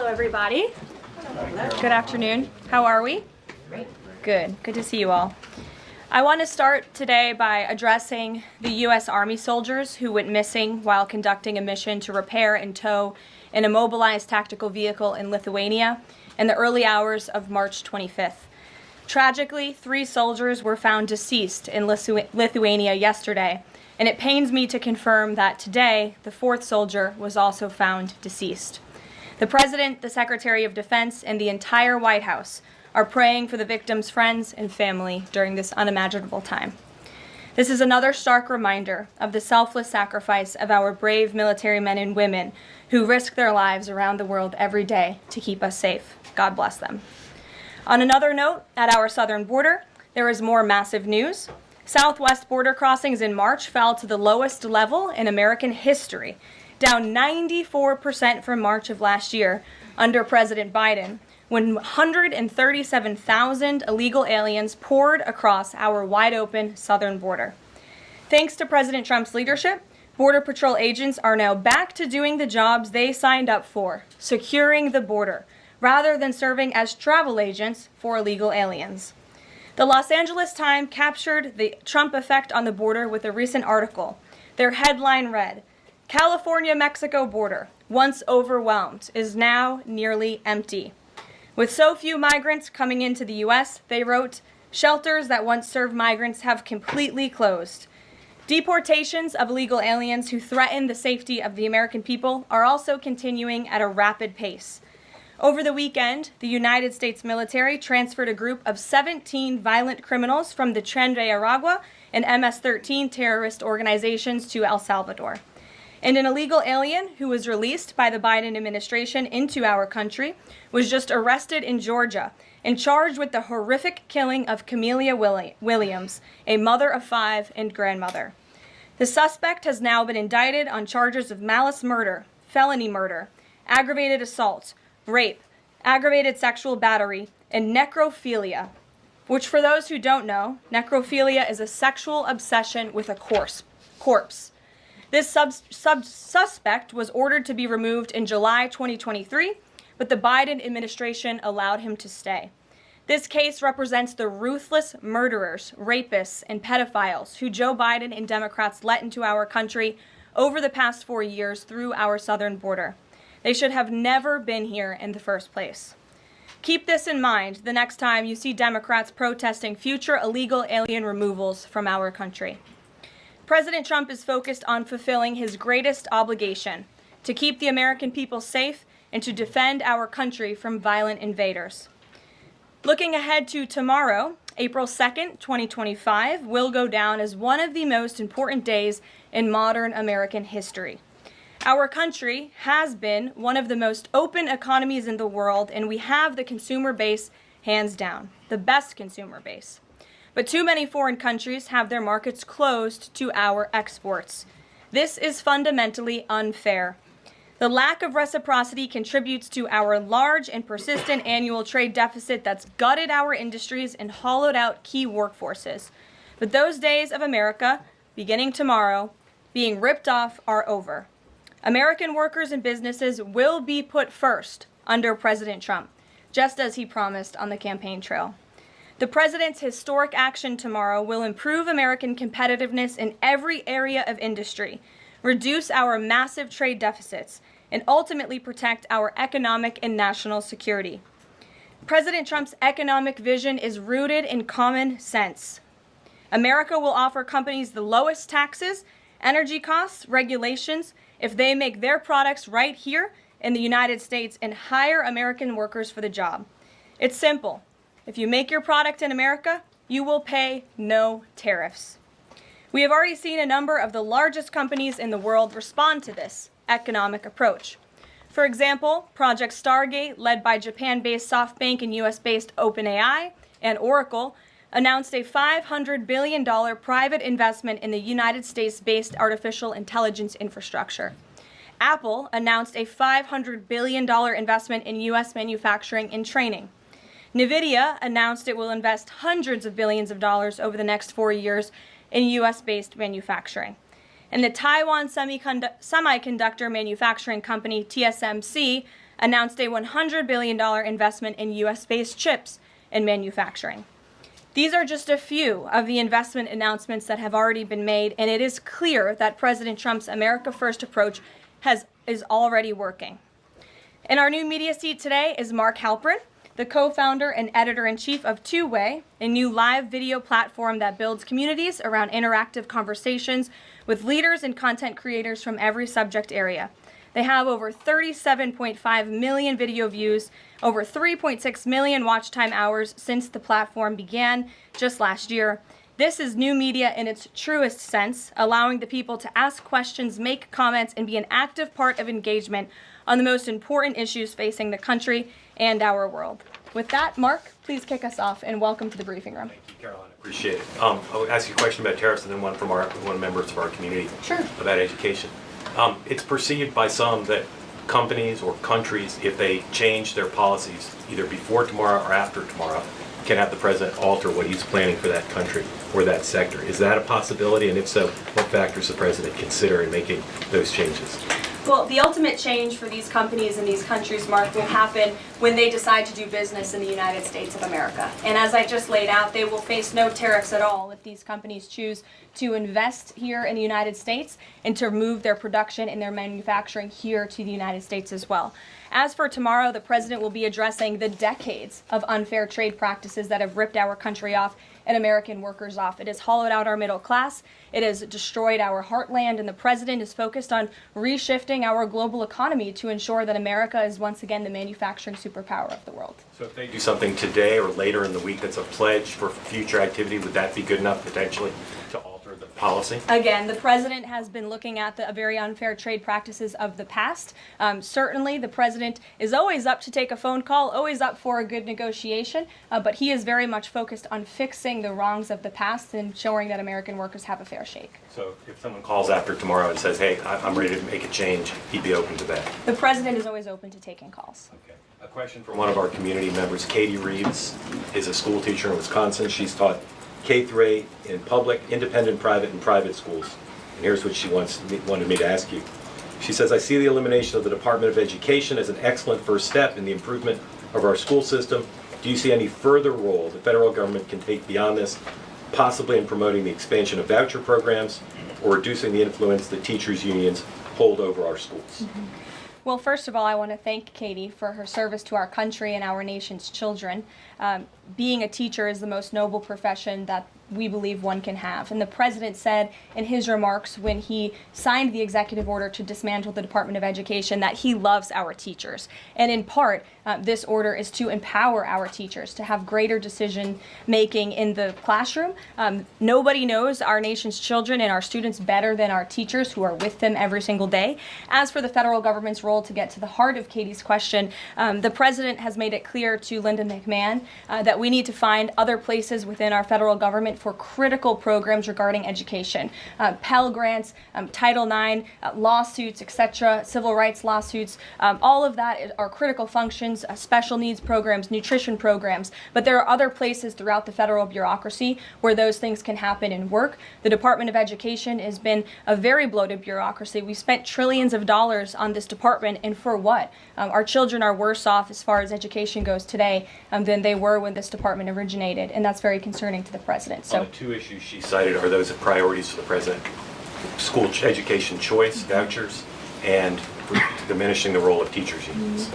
Hello, everybody. Good afternoon. How are we? Great. Good. Good to see you all. I want to start today by addressing the U.S. Army soldiers who went missing while conducting a mission to repair and tow an immobilized tactical vehicle in Lithuania in the early hours of March 25th. Tragically, 3 soldiers were found deceased in Lithuania yesterday, and it pains me to confirm that today the 4th soldier was also found deceased. The President, the Secretary of Defense, and the entire White House are praying for the victims' friends and family during this unimaginable time. This is another stark reminder of the selfless sacrifice of our brave military men and women who risk their lives around the world every day to keep us safe. God bless them. On another note, at our southern border, there is more massive news. Southwest border crossings in March fell to the lowest level in American history, down 94% from March of last year under President Biden, when 137,000 illegal aliens poured across our wide-open southern border. Thanks to President Trump's leadership, Border Patrol agents are now back to doing the jobs they signed up for, securing the border, rather than serving as travel agents for illegal aliens. The Los Angeles Times captured the Trump effect on the border with a recent article. Their headline read, "California-Mexico border, once overwhelmed, is now nearly empty." With so few migrants coming into the U.S., they wrote, "Shelters that once served migrants have completely closed." Deportations of illegal aliens who threaten the safety of the American people are also continuing at a rapid pace. Over the weekend, the United States military transferred a group of 17 violent criminals from the Tren de Aragua and MS-13 terrorist organizations to El Salvador. And an illegal alien who was released by the Biden administration into our country was just arrested in Georgia and charged with the horrific killing of Camelia Williams, a mother of 5 and grandmother. The suspect has now been indicted on charges of malice murder, felony murder, aggravated assault, rape, aggravated sexual battery, and necrophilia, which, for those who don't know, necrophilia is a sexual obsession with a corpse. This suspect was ordered to be removed in July 2023, but the Biden administration allowed him to stay. This case represents the ruthless murderers, rapists, and pedophiles who Joe Biden and Democrats let into our country over the past 4 years through our southern border. They should have never been here in the first place. Keep this in mind the next time you see Democrats protesting future illegal alien removals from our country. President Trump is focused on fulfilling his greatest obligation, to keep the American people safe and to defend our country from violent invaders. Looking ahead to tomorrow, April 2nd, 2025, will go down as one of the most important days in modern American history. Our country has been one of the most open economies in the world, and we have the consumer base hands down, the best consumer base. But too many foreign countries have their markets closed to our exports. This is fundamentally unfair. The lack of reciprocity contributes to our large and persistent annual trade deficit that's gutted our industries and hollowed out key workforces. But those days of America, beginning tomorrow, being ripped off are over. American workers and businesses will be put first under President Trump, just as he promised on the campaign trail. The president's historic action tomorrow will improve American competitiveness in every area of industry, reduce our massive trade deficits, and ultimately protect our economic and national security. President Trump's economic vision is rooted in common sense. America will offer companies the lowest taxes, energy costs, regulations, if they make their products right here in the United States and hire American workers for the job. It's simple. If you make your product in America, you will pay no tariffs. We have already seen a number of the largest companies in the world respond to this economic approach. For example, Project Stargate, led by Japan-based SoftBank and US-based OpenAI, and Oracle, announced a $500 billion private investment in the United States-based artificial intelligence infrastructure. Apple announced a $500 billion investment in U.S. manufacturing and training. NVIDIA announced it will invest hundreds of billions of dollars over the next 4 years in U.S.-based manufacturing. And the Taiwan semiconductor manufacturing company TSMC announced a $100 billion investment in U.S.-based chips and manufacturing. These are just a few of the investment announcements that have already been made, and it is clear that President Trump's America First approach is already working. In our new media seat today is Mark Halperin, the co-founder and editor-in-chief of Two Way, a new live video platform that builds communities around interactive conversations with leaders and content creators from every subject area. They have over 37.5 million video views, over 3.6 million watch time hours since the platform began just last year. This is new media in its truest sense, allowing the people to ask questions, make comments, and be an active part of engagement on the most important issues facing the country and our world. With that, Mark, please kick us off and welcome to the briefing room. Thank you, Caroline. Appreciate it. I'll ask you a question about tariffs and then one from one members of our community about education. It's perceived by some that companies or countries, if they change their policies either before tomorrow or after tomorrow, can have the president alter what he's planning for that country or that sector. Is that a possibility? And if so, what factors the president consider in making those changes? Well, the ultimate change for these companies and these countries, Mark, will happen when they decide to do business in the United States of America. And as I just laid out, they will face no tariffs at all if these companies choose to invest here in the United States and to move their production and their manufacturing here to the United States as well. As for tomorrow, the president will be addressing the decades of unfair trade practices that have ripped our country off and American workers off. It has hollowed out our middle class. It has destroyed our heartland, and the president is focused on reshifting our global economy to ensure that America is once again the manufacturing superpower of the world. So if they do something today or later in the week that's a pledge for future activity, would that be good enough potentially to alter the policy? Again, the president has been looking at the very unfair trade practices of the past. Certainly, the president is always up to take a phone call, always up for a good negotiation, but he is very much focused on fixing the wrongs of the past and ensuring that American workers have a fair shake. So if someone calls after tomorrow and says, hey, I'm ready to make a change, he'd be open to that? The president is always open to taking calls. Okay. A question from one of our community members. Katie Reeves is a school teacher in Wisconsin. She's taught K-8 in public, independent, private, and private schools. And here's what she wanted me to ask you. She says, I see the elimination of the Department of Education as an excellent first step in the improvement of our school system. Do you see any further role the federal government can take beyond this, possibly in promoting the expansion of voucher programs or reducing the influence that teachers' unions hold over our schools? Mm-hmm. Well, first of all, I want to thank Katie for her service to our country and our nation's children. Being a teacher is the most noble profession that we believe one can have. And the president said in his remarks when he signed the executive order to dismantle the Department of Education that he loves our teachers. And in part, this order is to empower our teachers to have greater decision making in the classroom. Nobody knows our nation's children and our students better than our teachers who are with them every single day. As for the federal government's role, to get to the heart of Katie's question, the president has made it clear to Linda McMahon that we need to find other places within our federal government for critical programs regarding education. Pell Grants, Title IX, lawsuits, etc., civil rights lawsuits, all of that are critical functions, special needs programs, nutrition programs, but there are other places throughout the federal bureaucracy where those things can happen and work. The Department of Education has been a very bloated bureaucracy. We spent trillions of dollars on this department, and for what? Our children are worse off as far as education goes today than they were when this department originated, and that's very concerning to the president. So, the two issues she cited are those priorities for the president: school education choice, vouchers, and diminishing the role of teachers' unions.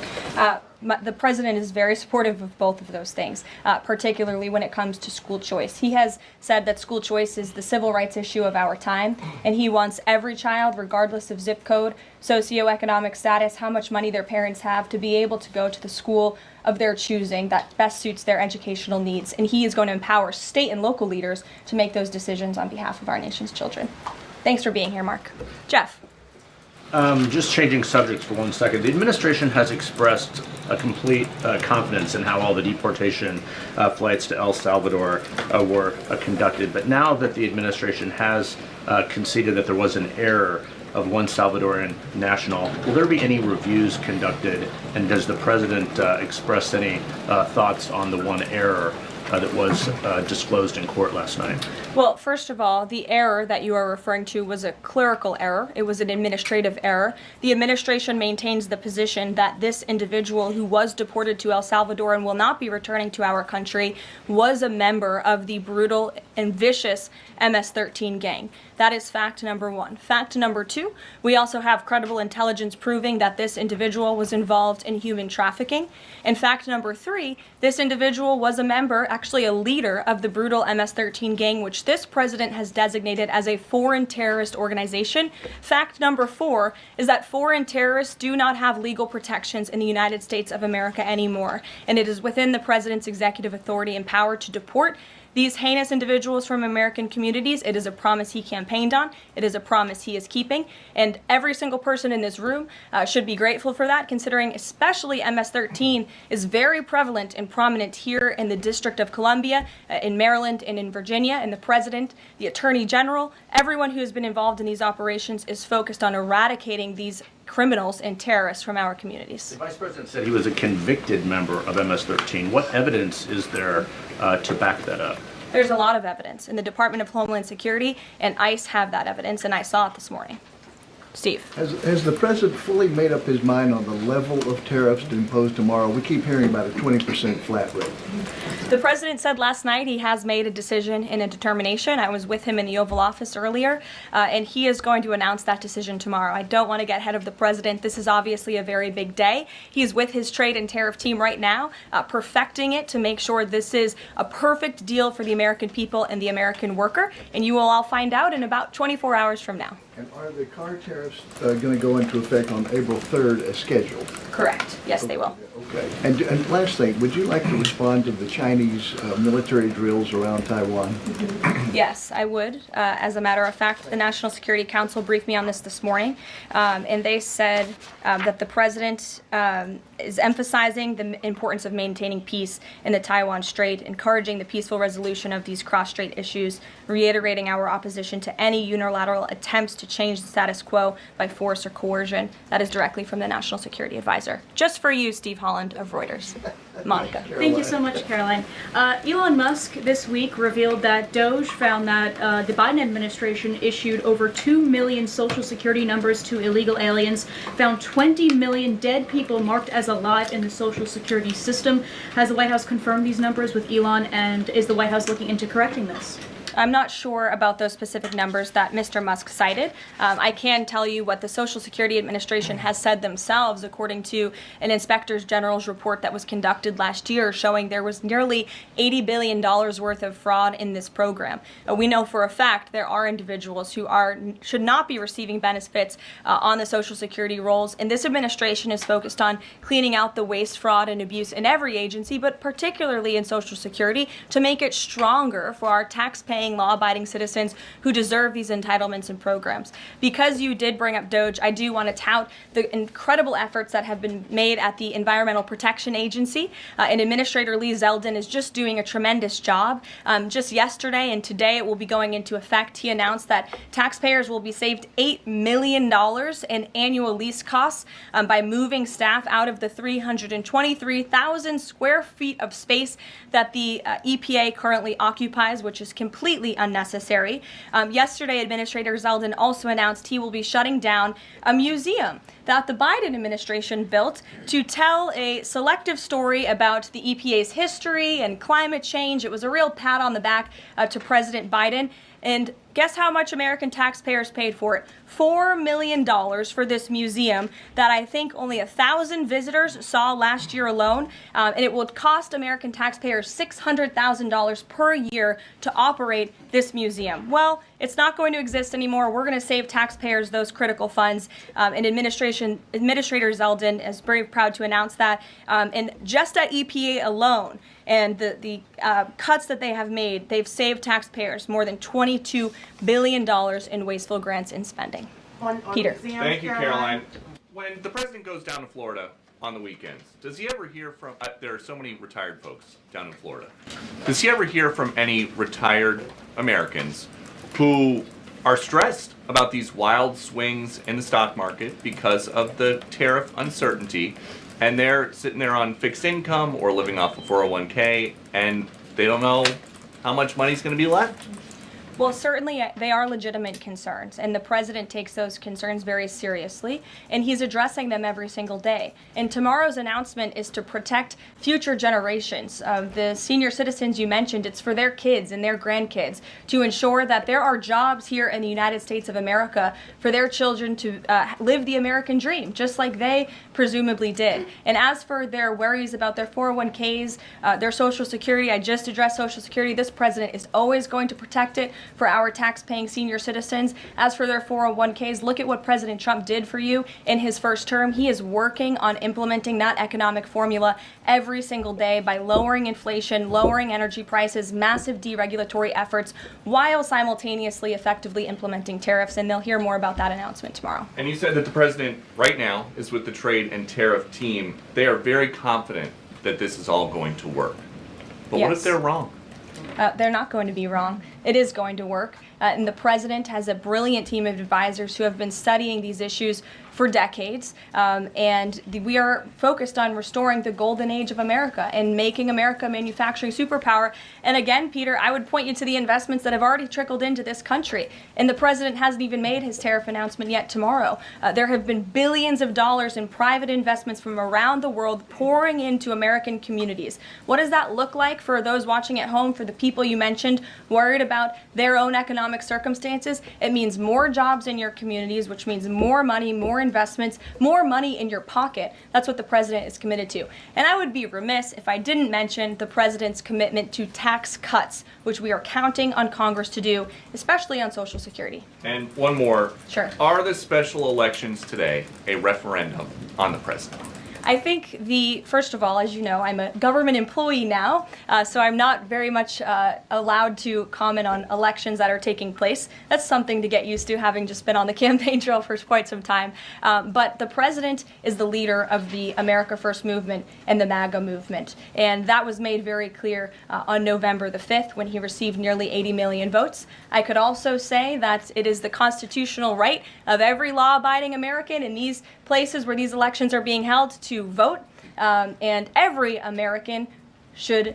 The president is very supportive of both of those things, particularly when it comes to school choice. He has said that school choice is the civil rights issue of our time, and he wants every child, regardless of zip code, socioeconomic status, how much money their parents have, to be able to go to the school of their choosing that best suits their educational needs. And he is going to empower state and local leaders to make those decisions on behalf of our nation's children. Thanks for being here, Mark. Jeff. Just changing subjects for 1 second. The administration has expressed a complete confidence in how all the deportation flights to El Salvador were conducted. But now that the administration has conceded that there was an error of one Salvadoran national, will there be any reviews conducted? And does the president express any thoughts on the one error that was disclosed in court last night? Well, first of all, the error that you are referring to was a clerical error. It was an administrative error. The administration maintains the position that this individual who was deported to El Salvador and will not be returning to our country was a member of the brutal and vicious MS-13 gang. That is fact number one. Fact number two, we also have credible intelligence proving that this individual was involved in human trafficking. And fact number three, this individual was a member, actually a leader of the brutal MS-13 gang, which this president has designated as a foreign terrorist organization. Fact number four is that foreign terrorists do not have legal protections in the United States of America anymore, and it is within the president's executive authority and power to deport these heinous individuals from American communities. It is a promise he campaigned on. It is a promise he is keeping. And every single person in this room should be grateful for that, considering especially MS-13 is very prevalent and prominent here in the District of Columbia, in Maryland, and in Virginia. And the president, the attorney general, everyone who has been involved in these operations is focused on eradicating these criminals and terrorists from our communities. The Vice President said he was a convicted member of MS-13. What evidence is there to back that up? There's a lot of evidence, and the Department of Homeland Security and ICE have that evidence, and I saw it this morning. Steve. Has the president fully made up his mind on the level of tariffs to impose tomorrow? We keep hearing about a 20% flat rate. The president said last night he has made a decision and a determination. I was with him in the Oval Office earlier, and he is going to announce that decision tomorrow. I don't want to get ahead of the president. This is obviously a very big day. He's with his trade and tariff team right now, perfecting it to make sure this is a perfect deal for the American people and the American worker, and you will all find out in about 24 hours from now. And are the car tariffs going to go into effect on April 3rd as scheduled? Correct. Yes, they will. Okay. And last thing, would you like to respond to the Chinese military drills around Taiwan? Yes, I would. As a matter of fact, the National Security Council briefed me on this morning, and they said that the president is emphasizing the importance of maintaining peace in the Taiwan Strait, encouraging the peaceful resolution of these cross-strait issues, reiterating our opposition to any unilateral attempts to change the status quo by force or coercion. That is directly from the National Security Advisor. Just for you, Steve Holland of Reuters. Monica. Thank you so much, Caroline. Elon Musk this week revealed that Doge found that the Biden administration issued over 2 million Social Security numbers to illegal aliens, found 20 million dead people marked as alive in the Social Security system. Has the White House confirmed these numbers with Elon, and is the White House looking into correcting this? I'm not sure about those specific numbers that Mr. Musk cited. I can tell you what the Social Security Administration has said themselves, according to an Inspector General's report that was conducted last year, showing there was nearly $80 billion worth of fraud in this program. We know for a fact there are individuals who should not be receiving benefits on the Social Security rolls, and this administration is focused on cleaning out the waste, fraud, and abuse in every agency, but particularly in Social Security, to make it stronger for our tax-paying, law-abiding citizens who deserve these entitlements and programs. Because you did bring up Doge, I do want to tout the incredible efforts that have been made at the Environmental Protection Agency, and Administrator Lee Zeldin is just doing a tremendous job. Just yesterday and today it will be going into effect. He announced that taxpayers will be saved $8 million in annual lease costs by moving staff out of the 323,000 square feet of space that the EPA currently occupies, which is completely unnecessary. Yesterday, Administrator Zeldin also announced he will be shutting down a museum that the Biden administration built to tell a selective story about the EPA's history and climate change. It was a real pat on the back to President Biden. And guess how much American taxpayers paid for it? $4 million for this museum that I think only 1,000 visitors saw last year alone. And it will cost American taxpayers $600,000 per year to operate this museum. Well, it's not going to exist anymore. We're going to save taxpayers those critical funds. And Administrator Zeldin is very proud to announce that. And just at EPA alone, and the cuts that they have made, they've saved taxpayers more than $22 billion in wasteful grants and spending. Peter. Thank you, Caroline. When the president goes down to Florida on the weekends, does he ever hear from, there are so many retired folks down in Florida, does he ever hear from any retired Americans who are stressed about these wild swings in the stock market because of the tariff uncertainty, and they're sitting there on fixed income or living off a 401k, and They don't know how much money's going to be left. Well, certainly they are legitimate concerns, and the president takes those concerns very seriously, and he's addressing them every single day. And tomorrow's announcement is to protect future generations of the senior citizens you mentioned. It's for their kids and their grandkids to ensure that there are jobs here in the United States of America for their children to live the American dream, just like they presumably did. And as for their worries about their 401ks, their Social Security, I just addressed Social Security. This president is always going to protect it for our tax-paying senior citizens. As for their 401ks, look at what President Trump did for you in his first term. He is working on implementing that economic formula every single day by lowering inflation, lowering energy prices, massive deregulatory efforts, while simultaneously effectively implementing tariffs. And they'll hear more about that announcement tomorrow. And you said that the president right now is with the trade and tariff team. They are very confident that this is all going to work. But what if Yes. they're wrong? They're not going to be wrong. It is going to work. And the president has a brilliant team of advisors who have been studying these issues for decades. We are focused on restoring the golden age of America and making America a manufacturing superpower. And again, Peter, I would point you to the investments that have already trickled into this country. And the president hasn't even made his tariff announcement yet tomorrow. There have been billions of dollars in private investments from around the world pouring into American communities. What does that look like for those watching at home, for the people you mentioned worried about their own economic circumstances? It means more jobs in your communities, which means more money, more investments, more money in your pocket. That's what the president is committed to. And I would be remiss if I didn't mention the president's commitment to tax cuts, which we are counting on Congress to do, especially on Social Security. And one more. Sure. Are the special elections today a referendum on the president? I think first of all, as you know, I'm a government employee now, so I'm not very much allowed to comment on elections that are taking place. That's something to get used to, having just been on the campaign trail for quite some time. But the president is the leader of the America First movement and the MAGA movement. And that was made very clear on November the 5th when he received nearly 80 million votes. I could also say that it is the constitutional right of every law-abiding American in these places where these elections are being held to vote, and every American should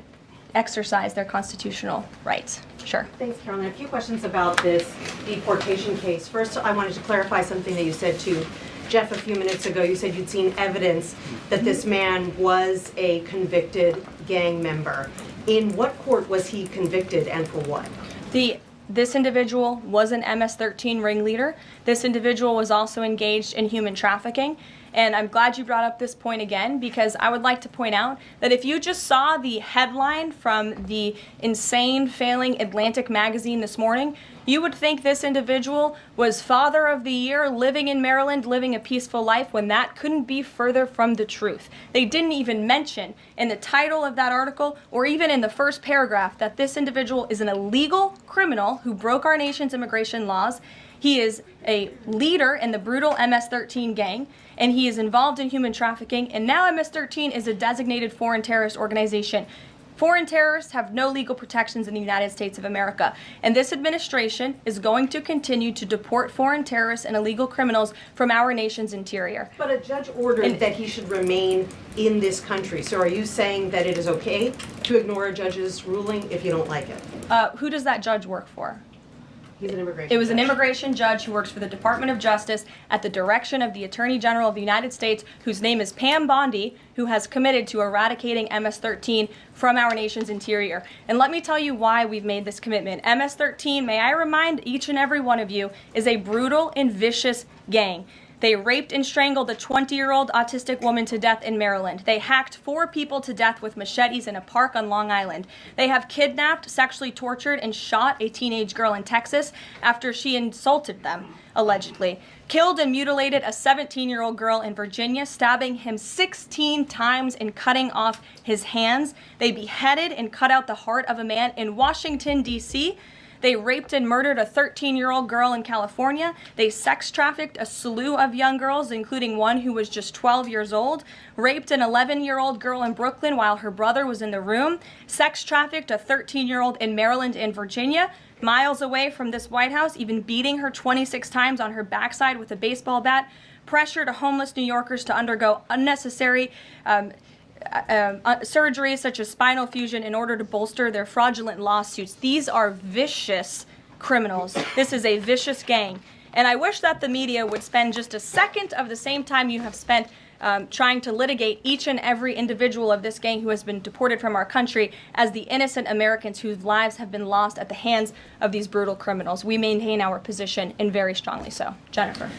exercise their constitutional rights. Sure. Thanks, Carolyn. A few questions about this deportation case. First, I wanted to clarify something that you said to Jeff a few minutes ago. You said you'd seen evidence that this man was a convicted gang member. In what court was he convicted and for what? This individual was an MS-13 ringleader. This individual was also engaged in human trafficking. And I'm glad you brought up this point again, because I would like to point out that if you just saw the headline from the insane, failing Atlantic magazine this morning, you would think this individual was Father of the Year, living in Maryland, living a peaceful life, when that couldn't be further from the truth. They didn't even mention in the title of that article, or even in the first paragraph, that this individual is an illegal criminal who broke our nation's immigration laws. He is a leader in the brutal MS-13 gang, and he is involved in human trafficking, and now MS-13 is a designated foreign terrorist organization. Foreign terrorists have no legal protections in the United States of America, and this administration is going to continue to deport foreign terrorists and illegal criminals from our nation's interior. But a judge ordered that he should remain in this country. So are you saying that it is okay to ignore a judge's ruling if you don't like it? Who does that judge work for? He's an immigration It was an judge. immigration judge who works for the Department of Justice at the direction of the Attorney General of the United States, whose name is Pam Bondi, who has committed to eradicating MS-13 from our nation's interior. And let me tell you why we've made this commitment. MS-13, may I remind each and every one of you, is a brutal and vicious gang. They raped and strangled a 20-year-old autistic woman to death in Maryland. They hacked 4 people to death with machetes in a park on Long Island. They have kidnapped, sexually tortured, and shot a teenage girl in Texas after she insulted them, allegedly. Killed and mutilated a 17-year-old girl in Virginia, stabbing him 16 times and cutting off his hands. They beheaded and cut out the heart of a man in Washington, D.C., They raped and murdered a 13-year-old girl in California. They sex trafficked a slew of young girls, including one who was just 12 years old. Raped an 11-year-old girl in Brooklyn while her brother was in the room. Sex trafficked a 13-year-old in Maryland and Virginia, miles away from this White House, even beating her 26 times on her backside with a baseball bat. Pressured homeless New Yorkers to undergo unnecessary surgeries such as spinal fusion in order to bolster their fraudulent lawsuits. These are vicious criminals. This is a vicious gang. And I wish that the media would spend just a second of the same time you have spent trying to litigate each and every individual of this gang who has been deported from our country as the innocent Americans whose lives have been lost at the hands of these brutal criminals. We maintain our position, and very strongly so. Jennifer.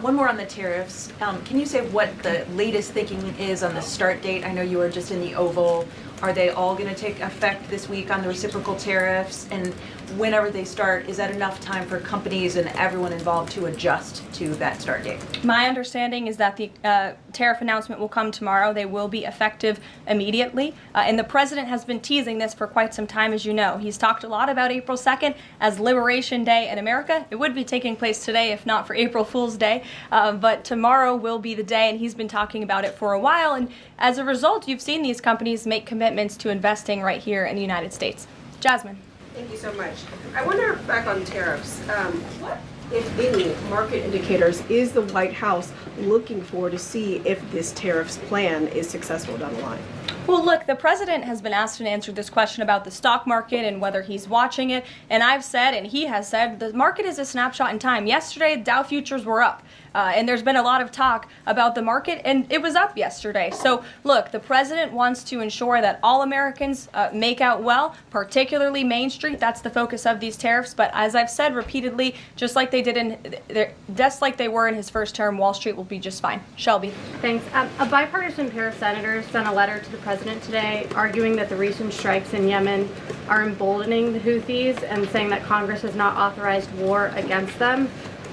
One more on the tariffs. Can you say what the latest thinking is on the start date? I know you were just in the Oval. Are they all going to take effect this week on the reciprocal tariffs? And whenever they start, is that enough time for companies and everyone involved to adjust to that start date? My understanding is that the tariff announcement will come tomorrow. They will be effective immediately. And the president has been teasing this for quite some time, as you know. He's talked a lot about April 2nd as Liberation Day in America. It would be taking place today if not for April Fool's Day. But tomorrow will be the day, and he's been talking about it for a while. And as a result, you've seen these companies make commitments to investing right here in the United States. Jasmine. Thank you so much. I wonder, back on tariffs, what, if any, market indicators is the White House looking for to see if this tariffs plan is successful down the line? Well, look, the president has been asked and answered this question about the stock market and whether he's watching it. And I've said, and he has said, the market is a snapshot in time. Yesterday, Dow futures were up. And there's been a lot of talk about the market, and it was up yesterday. So, look, the president wants to ensure that all Americans make out well, particularly Main Street. That's the focus of these tariffs. But as I've said repeatedly, just like they were in his first term, Wall Street will be just fine. Shelby. Thanks. A bipartisan pair of senators sent a letter to the president today arguing that the recent strikes in Yemen are emboldening the Houthis and saying that Congress has not authorized war against them.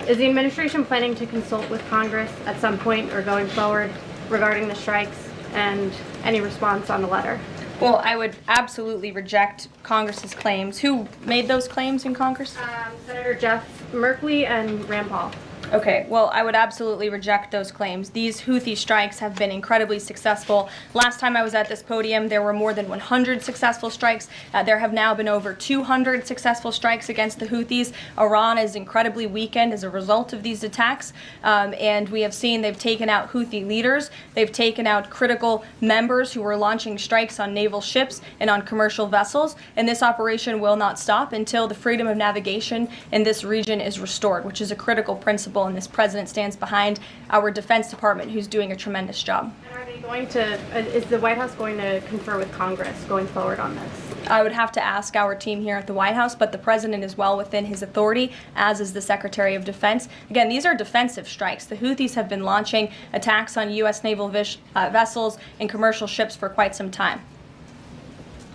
Is the administration planning to consult with Congress at some point or going forward regarding the strikes, and any response on the letter? Well, I would absolutely reject Congress's claims. Who made those claims in Congress? Senator Jeff Merkley and Rand Paul. Okay, well, I would absolutely reject those claims. These Houthi strikes have been incredibly successful. Last time I was at this podium, there were more than 100 successful strikes. There have now been over 200 successful strikes against the Houthis. Iran is incredibly weakened as a result of these attacks. And we have seen they've taken out Houthi leaders. They've taken out critical members who were launching strikes on naval ships and on commercial vessels. And this operation will not stop until the freedom of navigation in this region is restored, which is a critical principle. And this president stands behind our Defense Department, who's doing a tremendous job. And are they going to, is the White House going to confer with Congress going forward on this? I would have to ask our team here at the White House, but the president is well within his authority, as is the Secretary of Defense. Again, these are defensive strikes. The Houthis have been launching attacks on U.S. naval vessels and commercial ships for quite some time.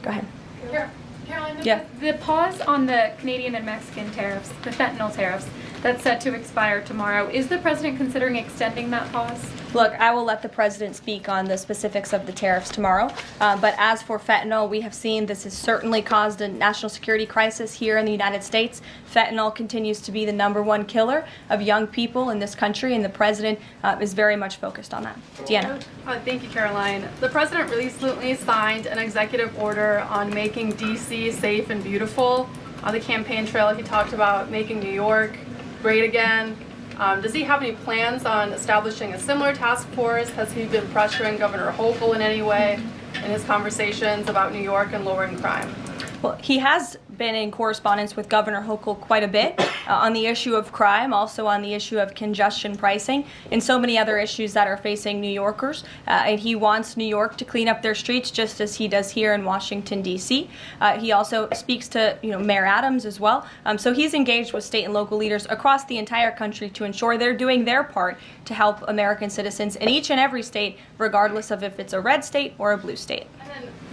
Go ahead. Caroline, Yeah. the pause on the Canadian and Mexican tariffs, the fentanyl tariffs, that's set to expire tomorrow. Is the president considering extending that pause? Look, I will let the president speak on the specifics of the tariffs tomorrow. But as for fentanyl, we have seen this has certainly caused a national security crisis here in the United States. Fentanyl continues to be the #1 killer of young people in this country, and the president is very much focused on that. Deanna. Thank you, Caroline. The president recently signed an executive order on making D.C. safe and beautiful. On the campaign trail, he talked about making New York great again. Does he have any plans on establishing a similar task force? Has he been pressuring Governor Hochul in any way in his conversations about New York and lowering crime? Well, he has been in correspondence with Governor Hochul quite a bit on the issue of crime, also on the issue of congestion pricing, and so many other issues that are facing New Yorkers. And he wants New York to clean up their streets just as he does here in Washington, D.C. He also speaks to Mayor Adams as well. So he's engaged with state and local leaders across the entire country to ensure they're doing their part to help American citizens in each and every state, regardless of if it's a red state or a blue state.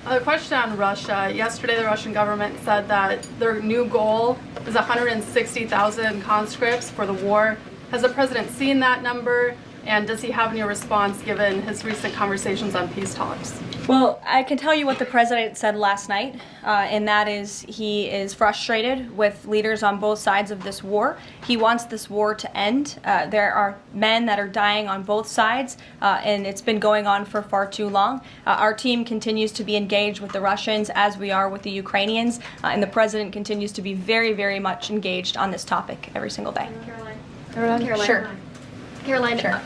A question on Russia. Yesterday, the Russian government said that their new goal is 160,000 conscripts for the war. Has the president seen that number? And does he have any response given his recent conversations on peace talks? Well, I can tell you what the president said last night, and that is he is frustrated with leaders on both sides of this war. He wants this war to end. There are men that are dying on both sides, and it's been going on for far too long. Our team continues to be engaged with the Russians as we are with the Ukrainians, and the president continues to be very, very much engaged on this topic every single day. Caroline. Sure. Caroline, Sure.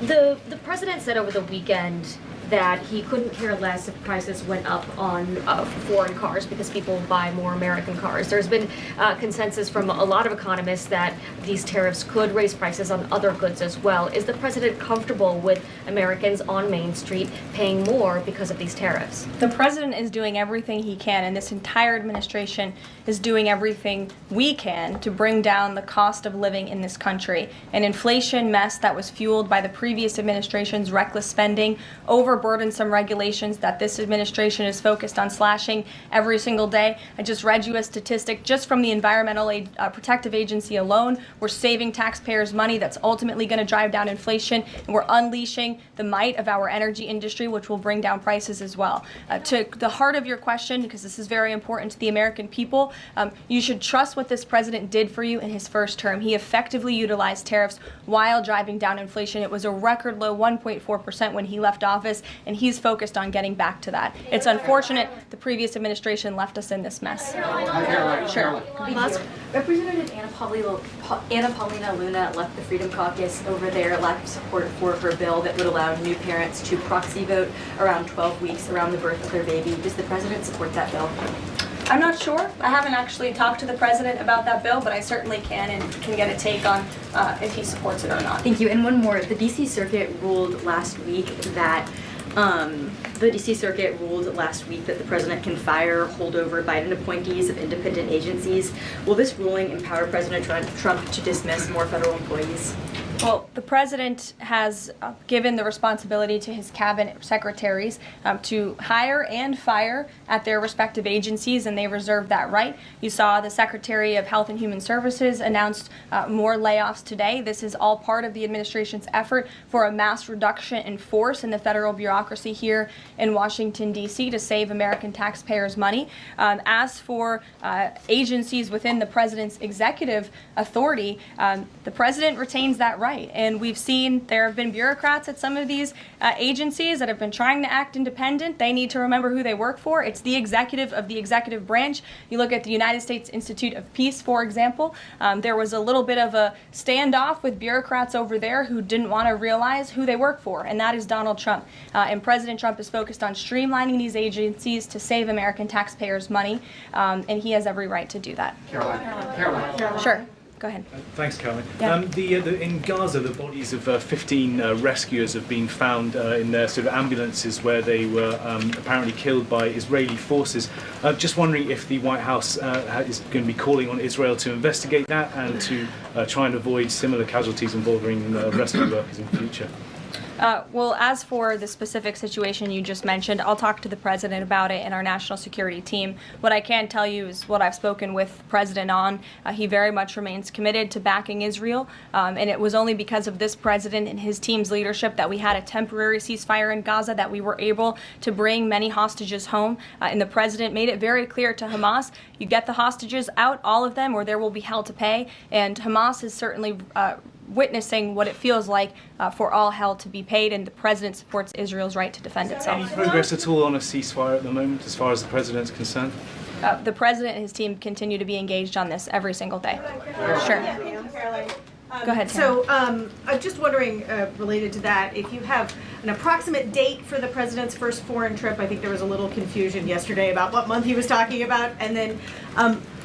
The president said over the weekend that he couldn't care less if prices went up on foreign cars because people buy more American cars. There's been consensus from a lot of economists that these tariffs could raise prices on other goods as well. Is the president comfortable with Americans on Main Street paying more because of these tariffs? The president is doing everything he can, and this entire administration is doing everything we can to bring down the cost of living in this country. An inflation mess that was fueled by the previous administration's reckless spending, overburdensome regulations that this administration is focused on slashing every single day. I just read you a statistic just from the Environmental Protective Agency alone. We're saving taxpayers money that's ultimately going to drive down inflation, and we're unleashing the might of our energy industry, which will bring down prices as well. To the heart of your question, because this is very important to the American people, you should trust what this president did for you in his first term. He effectively utilized tariffs while driving down inflation. It was a record low 1.4% when he left office, and he's focused on getting back to that. It's unfortunate the previous administration left us in this mess. Sure. Representative Anna Paulina Luna left the Freedom Caucus over their lack of support for her bill that would allow new parents to proxy vote around 12 weeks around the birth of their baby. Does the president support that bill? I'm not sure. I haven't actually talked to the president about that bill, but I certainly can and can get a take on if he supports it or not. Thank you. And one more. The D.C. Circuit ruled last week that the president can fire holdover Biden appointees of independent agencies. Will this ruling empower President Trump to dismiss more federal employees? Well, the president has given the responsibility to his cabinet secretaries to hire and fire at their respective agencies, and they reserve that right. You saw the Secretary of Health and Human Services announced more layoffs today. This is all part of the administration's effort for a mass reduction in force in the federal bureaucracy here in Washington, D.C. to save American taxpayers money. As for agencies within the president's executive authority, the president retains that right. And we've seen there have been bureaucrats at some of these agencies that have been trying to act independent. They need to remember who they work for. It's the executive of the executive branch. You look at the United States Institute of Peace, for example. There was a little bit of a standoff with bureaucrats over there who didn't want to realize who they work for, and that is Donald Trump. And President Trump is focused on streamlining these agencies to save American taxpayers money, and he has every right to do that. Caroline. Sure. Go ahead. Thanks, Caroline. Yeah. In Gaza, the bodies of 15 rescuers have been found in their sort of ambulances where they were apparently killed by Israeli forces. Just wondering if the White House is going to be calling on Israel to investigate that and to try and avoid similar casualties involving rescue workers in the future. Well, as for the specific situation you just mentioned, I'll talk to the president about it and our national security team. What I can tell you is what I've spoken with the president on. He very much remains committed to backing Israel, and it was only because of this president and his team's leadership that we had a temporary ceasefire in Gaza, that we were able to bring many hostages home. And the president made it very clear to Hamas, you get the hostages out, all of them, or there will be hell to pay. And Hamas is certainly witnessing what it feels like for all hell to be paid, and the president supports Israel's right to defend itself. Any progress at all on a ceasefire at the moment, as far as the president's concerned? The president and his team continue to be engaged on this every single day. Sure. Go ahead, So I'm just wondering, related to that, if you have an approximate date for the president's first foreign trip. I think there was a little confusion yesterday about what month he was talking about. And then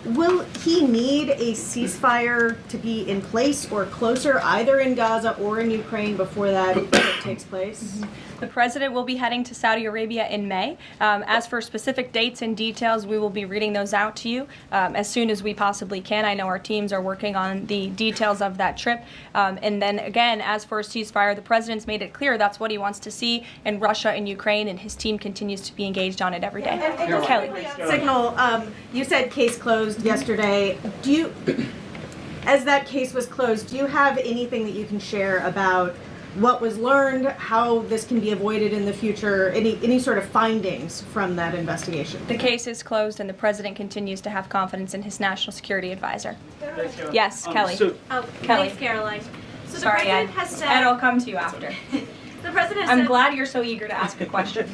will he need a ceasefire to be in place or closer, either in Gaza or in Ukraine, before that takes place? The president will be heading to Saudi Arabia in May. As for specific dates and details, we will be reading those out to you as soon as we possibly can. I know our teams are working on the details of that trip. And then again, as for a ceasefire, the president's made it clear that's what he wants to see in Russia and Ukraine, and his team continues to be engaged on it every day. And Kelly. Signal, you said case closed yesterday. As that case was closed, do you have anything that you can share about what was learned, how this can be avoided in the future, any sort of findings from that investigation? The case is closed, and the president continues to have confidence in his national security advisor. Yes, Kelly. Kelly. Thanks, Caroline. So Sorry, the president Ed. has said... Ed, I'll come to you after. The president I'm said... glad you're so eager to ask a question.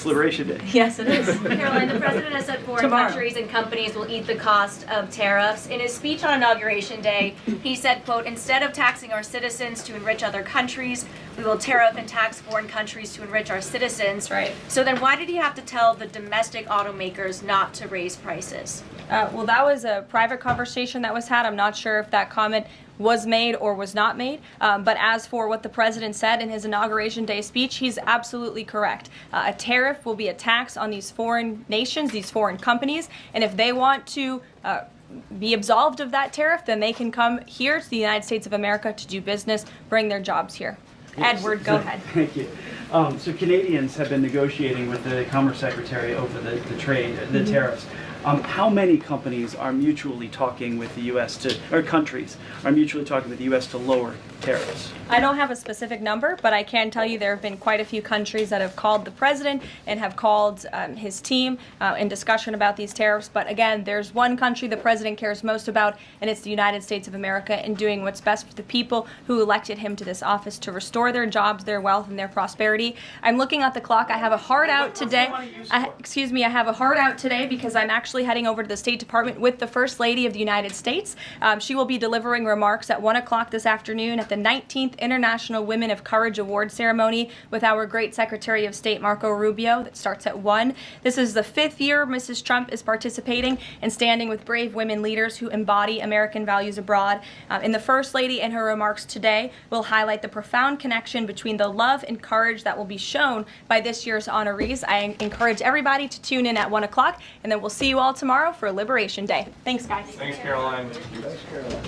It's Liberation Day. Yes, it is. Caroline, the president has said foreign Tomorrow. countries and companies will eat the cost of tariffs. In his speech on Inauguration Day, he said, quote, instead of taxing our citizens to enrich other countries, we will tariff and tax foreign countries to enrich our citizens. Right. So then why did he have to tell the domestic automakers not to raise prices? Well, that was a private conversation that was had. I'm not sure if that comment was made or was not made. But as for what the president said in his Inauguration Day speech, he's absolutely correct. A tariff will be a tax on these foreign nations, these foreign companies, and if they want to be absolved of that tariff, then they can come here to the United States of America to do business, bring their jobs here. Edward, go ahead. Thank you. So Canadians have been negotiating with the Commerce Secretary over the trade, the tariffs. How many companies are mutually talking with the U.S. or countries are mutually talking with the U.S. to lower tariffs? I don't have a specific number, but I can tell you there have been quite a few countries that have called the president and have called his team in discussion about these tariffs. But again, there's one country the president cares most about, and it's the United States of America, and doing what's best for the people who elected him to this office to restore their jobs, their wealth, and their prosperity. I'm looking at the clock. I have a hard out today. I have a hard out today because I'm actually heading over to the State Department with the First Lady of the United States. She will be delivering remarks at 1 o'clock this afternoon at the 19th International Women of Courage Award ceremony with our great Secretary of State Marco Rubio. That starts at 1. This is the 5th year Mrs. Trump is participating and standing with brave women leaders who embody American values abroad. And the First Lady in her remarks today will highlight the profound connection between the love and courage that will be shown by this year's honorees. I encourage everybody to tune in at 1 o'clock, and then we'll see you all tomorrow for Liberation Day. Thanks, guys. Thanks, Caroline. Thanks, Caroline.